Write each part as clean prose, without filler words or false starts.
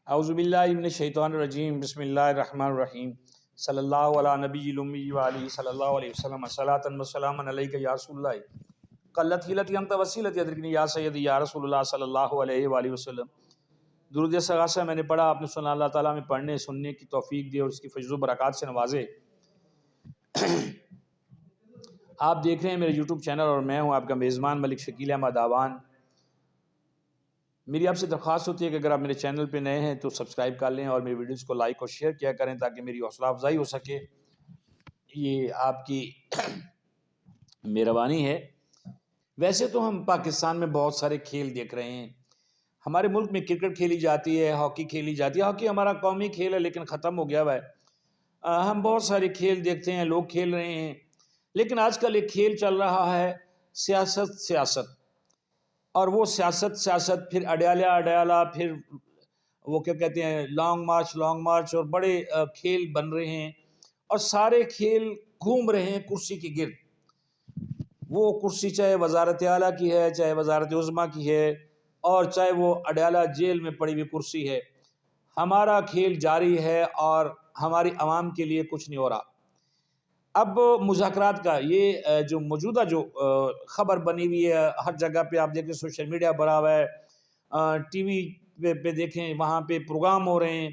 اعوذ باللہ من الشیطان الرجیم بسم اللہ الرحمن الرحیم صلی اللہ علی نبی الامی وآلہ صلی اللہ علیہ وسلم صلاۃ و سلام علیک یا رسول اللہ قلت حیلتی انت وسیلتی ادرکنی یا سیدی یا رسول اللہ صلی اللہ علیہ وآلہ وسلم۔ درود ثلاثہ میں نے پڑھا، آپ نے سنا، اللہ تعالیٰ میں پڑھنے سننے کی توفیق دے اور اس کی فضل و برکات سے نوازے۔ آپ دیکھ رہے ہیں میرے یوٹیوب چینل اور میں ہوں آپ کا میزبان ملک شکیل احمد آوان۔ میری آپ سے درخواست ہوتی ہے کہ اگر آپ میرے چینل پہ نئے ہیں تو سبسکرائب کر لیں اور میری ویڈیوز کو لائک اور شیئر کیا کریں تاکہ میری حوصلہ افزائی ہو سکے۔ یہ آپ کی مہربانی ہے۔ ویسے تو ہم پاکستان میں بہت سارے کھیل دیکھ رہے ہیں۔ ہمارے ملک میں کرکٹ کھیلی جاتی ہے، ہاکی کھیلی جاتی ہے۔ ہاکی ہمارا قومی کھیل ہے لیکن ختم ہو گیا ہوا ہے۔ ہم بہت سارے کھیل دیکھتے ہیں، لوگ کھیل رہے ہیں، لیکن آج کل ایک کھیل چل رہا ہے سیاست، اور وہ سیاست پھر اڈیالہ پھر وہ کیا کہتے ہیں لانگ مارچ اور بڑے کھیل بن رہے ہیں، اور سارے کھیل گھوم رہے ہیں کرسی کے گرد۔ وہ کرسی چاہے وزارت اعلیٰ کی ہے، چاہے وزارت عظمیٰ کی ہے، اور چاہے وہ اڈیالہ جیل میں پڑی ہوئی کرسی ہے، ہمارا کھیل جاری ہے اور ہماری عوام کے لیے کچھ نہیں ہو رہا۔ اب مذاکرات کا یہ جو موجودہ خبر بنی ہوئی ہے، ہر جگہ پہ آپ دیکھیں سوشل میڈیا بھرا ہوا ہے، ٹی وی پہ دیکھیں وہاں پہ پروگرام ہو رہے ہیں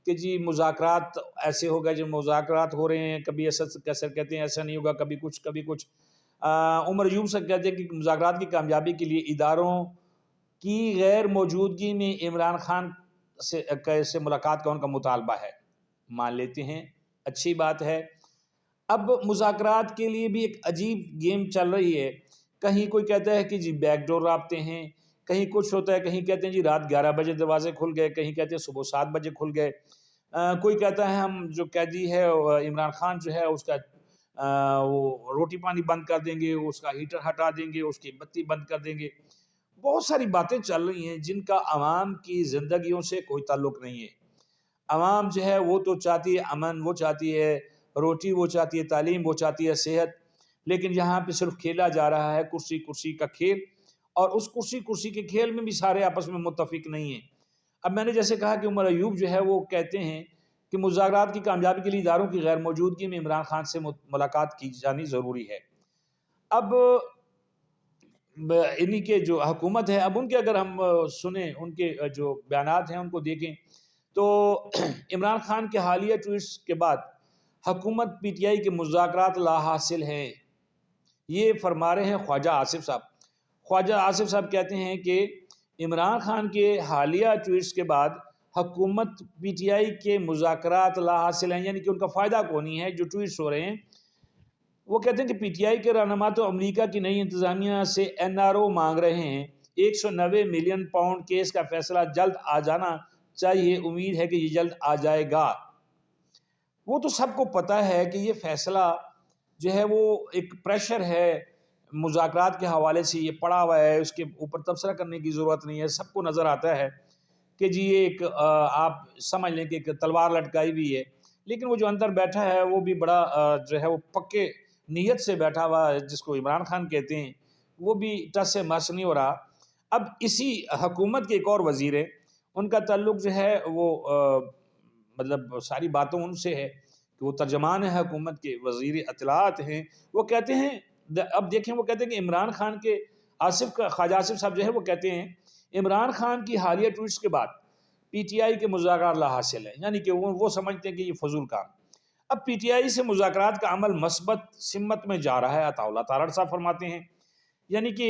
کہ جی مذاکرات ایسے ہو گئے، جو مذاکرات ہو رہے ہیں، کبھی ایسا کیسے کہتے ہیں ایسا نہیں ہوگا، کبھی کچھ۔ عمر ایوب سے کہتے ہیں کہ مذاکرات کی کامیابی کے لیے اداروں کی غیر موجودگی میں عمران خان سے ملاقات کا ان کا مطالبہ ہے۔ مان لیتے ہیں، اچھی بات ہے۔ اب مذاکرات کے لیے بھی ایک عجیب گیم چل رہی ہے۔ کہیں کوئی کہتا ہے کہ جی بیک ڈور رابطے ہیں، کہیں کچھ ہوتا ہے، کہیں کہتے ہیں جی رات 11 بجے دروازے کھل گئے، کہیں کہتے ہیں صبح 7 بجے کھل گئے۔ کوئی کہتا ہے ہم جو قیدی ہے عمران خان جو ہے اس کا وہ روٹی پانی بند کر دیں گے، اس کا ہیٹر ہٹا دیں گے، اس کی بتی بند کر دیں گے۔ بہت ساری باتیں چل رہی ہیں جن کا عوام کی زندگیوں سے کوئی تعلق نہیں ہے۔ عوام جو ہے وہ تو چاہتی ہے امن، وہ چاہتی ہے روٹی، وہ چاہتی ہے تعلیم، وہ چاہتی ہے صحت، لیکن یہاں پہ صرف کھیلا جا رہا ہے کرسی کا کھیل، اور اس کرسی کے کھیل میں بھی سارے آپس میں متفق نہیں ہیں۔ اب میں نے جیسے کہا کہ عمر ایوب جو ہے وہ کہتے ہیں کہ مذاکرات کی کامیابی کے لیے اداروں کی غیر موجودگی میں عمران خان سے ملاقات کی جانی ضروری ہے۔ اب انہی کے جو حکومت ہے، اب ان کے اگر ہم سنیں، ان کے جو بیانات ہیں ان کو دیکھیں تو عمران خان کے حالیہ ٹویٹس کے بعد حکومت پی ٹی آئی کے مذاکرات لا حاصل ہیں، یہ فرما رہے ہیں خواجہ آصف صاحب۔ خواجہ آصف صاحب کہتے ہیں کہ عمران خان کے حالیہ ٹویٹس کے بعد حکومت پی ٹی آئی کے مذاکرات لا حاصل ہیں، یعنی کہ ان کا فائدہ کونی ہے جو ٹویٹس ہو رہے ہیں۔ وہ کہتے ہیں کہ پی ٹی آئی کے رہنما تو امریکہ کی نئی انتظامیہ سے این آر او مانگ رہے ہیں، 190 ملین پاؤنڈ کیس کا فیصلہ جلد آ جانا چاہیے، امید ہے کہ یہ جلد آ جائے گا۔ وہ تو سب کو پتہ ہے کہ یہ فیصلہ جو ہے وہ ایک پریشر ہے، مذاکرات کے حوالے سے یہ پڑا ہوا ہے، اس کے اوپر تبصرہ کرنے کی ضرورت نہیں ہے، سب کو نظر آتا ہے کہ جی یہ ایک آپ سمجھ لیں کہ ایک تلوار لٹکائی ہوئی ہے، لیکن وہ جو اندر بیٹھا ہے وہ بھی بڑا جو ہے وہ پکے نیت سے بیٹھا ہوا ہے، جس کو عمران خان کہتے ہیں، وہ بھی ٹس سے مس نہیں ہو رہا۔ اب اسی حکومت کے ایک اور وزیر ہیں، ان کا تعلق جو ہے وہ مطلب ساری باتوں ان سے ہے کہ وہ ترجمان ہے حکومت کے، وزیر اطلاعات ہیں۔ وہ کہتے ہیں، اب دیکھیں، وہ کہتے ہیں کہ عمران خان کے خواجہ آصف صاحب جو ہے وہ کہتے ہیں عمران خان کی حالیہ ٹویٹس کے بعد پی ٹی آئی کے مذاکرات لا حاصل ہے، یعنی کہ وہ سمجھتے ہیں کہ یہ فضول کام۔ اب پی ٹی آئی سے مذاکرات کا عمل مثبت سمت میں جا رہا ہے، عطا اللہ تارڑ صاحب فرماتے ہیں، یعنی کہ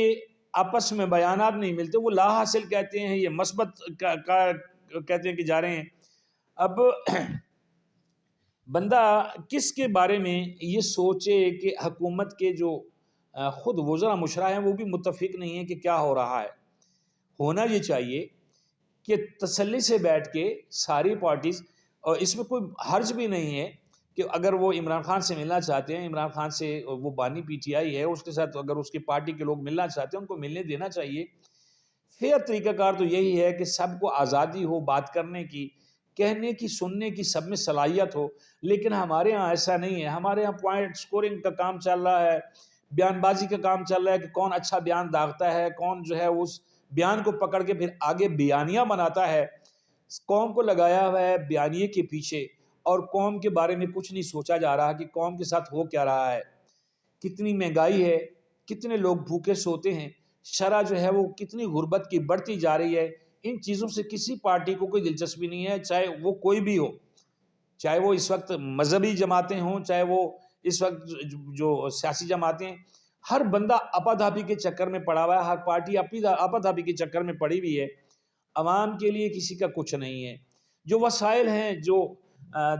آپس میں بیانات نہیں ملتے، وہ لا حاصل کہتے ہیں، یہ مثبت کہتے ہیں کہ جا رہے ہیں۔ اب بندہ کس کے بارے میں یہ سوچے کہ حکومت کے جو خود وزراء مشرا ہیں وہ بھی متفق نہیں ہیں کہ کیا ہو رہا ہے۔ ہونا یہ چاہیے کہ تسلی سے بیٹھ کے ساری پارٹیز، اور اس میں کوئی حرج بھی نہیں ہے کہ اگر وہ عمران خان سے ملنا چاہتے ہیں، عمران خان سے وہ بانی پی ٹی آئی ہے، اس کے ساتھ اگر اس کی پارٹی کے لوگ ملنا چاہتے ہیں ان کو ملنے دینا چاہیے۔ فیئر طریقہ کار تو یہی ہے کہ سب کو آزادی ہو بات کرنے کی، کہنے کی، سننے کی، سب میں صلاحیت ہو، لیکن ہمارے ہاں ایسا نہیں ہے۔ ہمارے ہاں پوائنٹ سکورنگ کا کام چل رہا ہے، بیان بازی کا کام چل رہا ہے کہ کون اچھا بیان داغتا ہے، کون جو ہے اس بیان کو پکڑ کے پھر آگے بیانیاں بناتا ہے۔ قوم کو لگایا ہوا ہے بیانیے کے پیچھے، اور قوم کے بارے میں کچھ نہیں سوچا جا رہا کہ قوم کے ساتھ ہو کیا رہا ہے، کتنی مہنگائی ہے، کتنے لوگ بھوکے سوتے ہیں، شرح جو ہے وہ کتنی غربت کی بڑھتی جا رہی ہے۔ ان چیزوں سے کسی پارٹی کو کوئی دلچسپی نہیں ہے، چاہے وہ کوئی بھی ہو، چاہے وہ اس وقت مذہبی جماعتیں ہوں، چاہے وہ اس وقت جو سیاسی جماعتیں ہیں۔ ہر بندہ اپادھاپی کے چکر میں پڑا ہوا ہے، ہر پارٹی اپادھاپی کے چکر میں پڑی ہوئی ہے۔ عوام کے لیے کسی کا کچھ نہیں ہے۔ جو وسائل ہیں، جو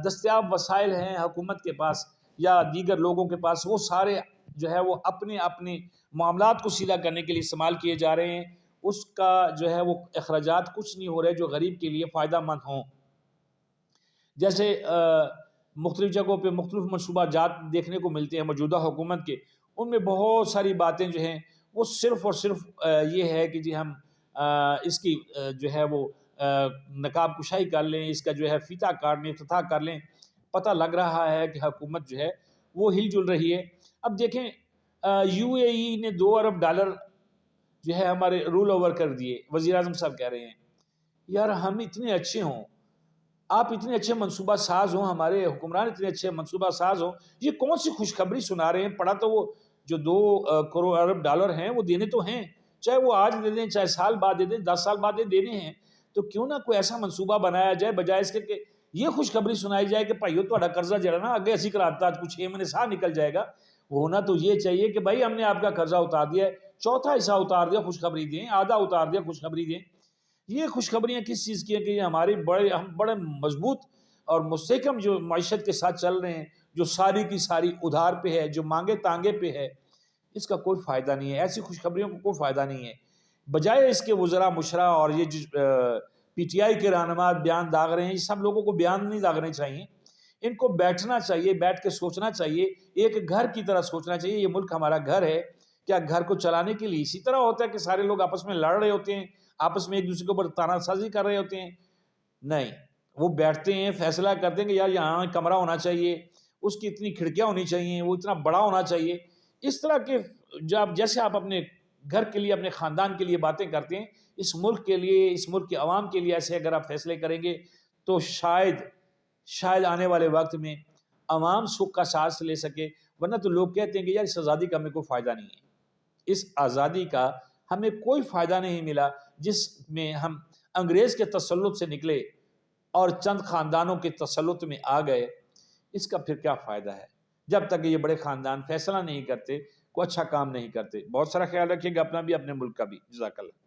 دستیاب وسائل ہیں حکومت کے پاس یا دیگر لوگوں کے پاس، وہ سارے جو ہے وہ اپنے اپنے معاملات کو سیدھا کرنے کے لیے استعمال کیے جا رہے ہیں۔ اس کا جو ہے وہ اخراجات کچھ نہیں ہو رہے جو غریب کے لیے فائدہ مند ہوں۔ جیسے مختلف جگہوں پہ مختلف منصوبہ جات دیکھنے کو ملتے ہیں موجودہ حکومت کے، ان میں بہت ساری باتیں جو ہیں وہ صرف اور صرف یہ ہے کہ جی ہم اس کی جو ہے وہ نقاب کشائی کر لیں، اس کا جو ہے فیتہ کاٹ لیں، افتتاح کر لیں۔ پتہ لگ رہا ہے کہ حکومت جو ہے وہ ہل جل رہی ہے۔ اب دیکھیں یو اے ای نے $2 ارب جو ہے ہمارے رول اوور کر دیے۔ وزیر اعظم صاحب کہہ رہے ہیں یار ہم اتنے اچھے ہوں، آپ اتنے اچھے منصوبہ ساز ہوں، ہمارے حکمران اتنے اچھے منصوبہ ساز ہوں، یہ کون سی خوشخبری سنا رہے ہیں؟ پڑھا تو وہ جو $2 ارب ہیں وہ دینے تو ہیں، چاہے وہ آج دے دیں، چاہے سال بعد دے دیں، 10 سال بعد دینے ہیں، تو کیوں نہ کوئی ایسا منصوبہ بنایا جائے بجائے اس کے کہ یہ خوشخبری سنائی جائے کہ بھائیو تہاڈا قرضہ جڑا نا اگے اسی کراتا کچھ 6 مہینے سا نکل جائے گا۔ ہونا تو یہ چاہیے کہ بھائی ہم نے آپ کا قرضہ اتار دیا ہے، چوتھا حصہ اتار دیا خوشخبری دیں، آدھا اتار دیا خوشخبری دیں۔ یہ خوشخبریاں کس چیز کی ہیں کہ یہ ہماری ہم بڑے مضبوط اور مستحکم جو معیشت کے ساتھ چل رہے ہیں، جو ساری کی ساری ادھار پہ ہے، جو مانگے تانگے پہ ہے، اس کا کوئی فائدہ نہیں ہے، ایسی خوشخبریوں کو کوئی فائدہ نہیں ہے۔ بجائے اس کے وزراء مشرا اور یہ پی ٹی آئی کے رہنما بیان داغ رہے ہیں، یہ سب لوگوں کو بیان نہیں داغنے چاہیے، ان کو بیٹھنا چاہیے، بیٹھ کے سوچنا چاہیے، ایک گھر کی طرح سوچنا چاہیے۔ یہ ملک ہمارا گھر ہے، کیا گھر کو چلانے کے لیے اسی طرح ہوتا ہے کہ سارے لوگ آپس میں لڑ رہے ہوتے ہیں، آپس میں ایک دوسرے کے اوپر تانا سازی کر رہے ہوتے ہیں؟ نہیں، وہ بیٹھتے ہیں، فیصلہ کرتے ہیں کہ یار یہاں کمرہ ہونا چاہیے، اس کی اتنی کھڑکیاں ہونی چاہیے، وہ اتنا بڑا ہونا چاہیے۔ اس طرح کے جیسے آپ اپنے گھر کے لیے، اپنے خاندان کے لیے باتیں کرتے ہیں، اس ملک کے لیے، اس ملک کے عوام کے لیے ایسے اگر آپ فیصلے کریں گے تو شاید آنے والے وقت میں عوام سکھ کا سانس لے سکے۔ ورنہ تو لوگ کہتے ہیں کہ یار اس آزادی کا ہمیں کوئی فائدہ نہیں ہے، اس آزادی کا ہمیں کوئی فائدہ نہیں ملا جس میں ہم انگریز کے تسلط سے نکلے اور چند خاندانوں کے تسلط میں آ گئے، اس کا پھر کیا فائدہ ہے جب تک یہ بڑے خاندان فیصلہ نہیں کرتے، کوئی اچھا کام نہیں کرتے۔ بہت سارا خیال رکھیے گا اپنا بھی، اپنے ملک کا بھی۔ جزاک اللہ۔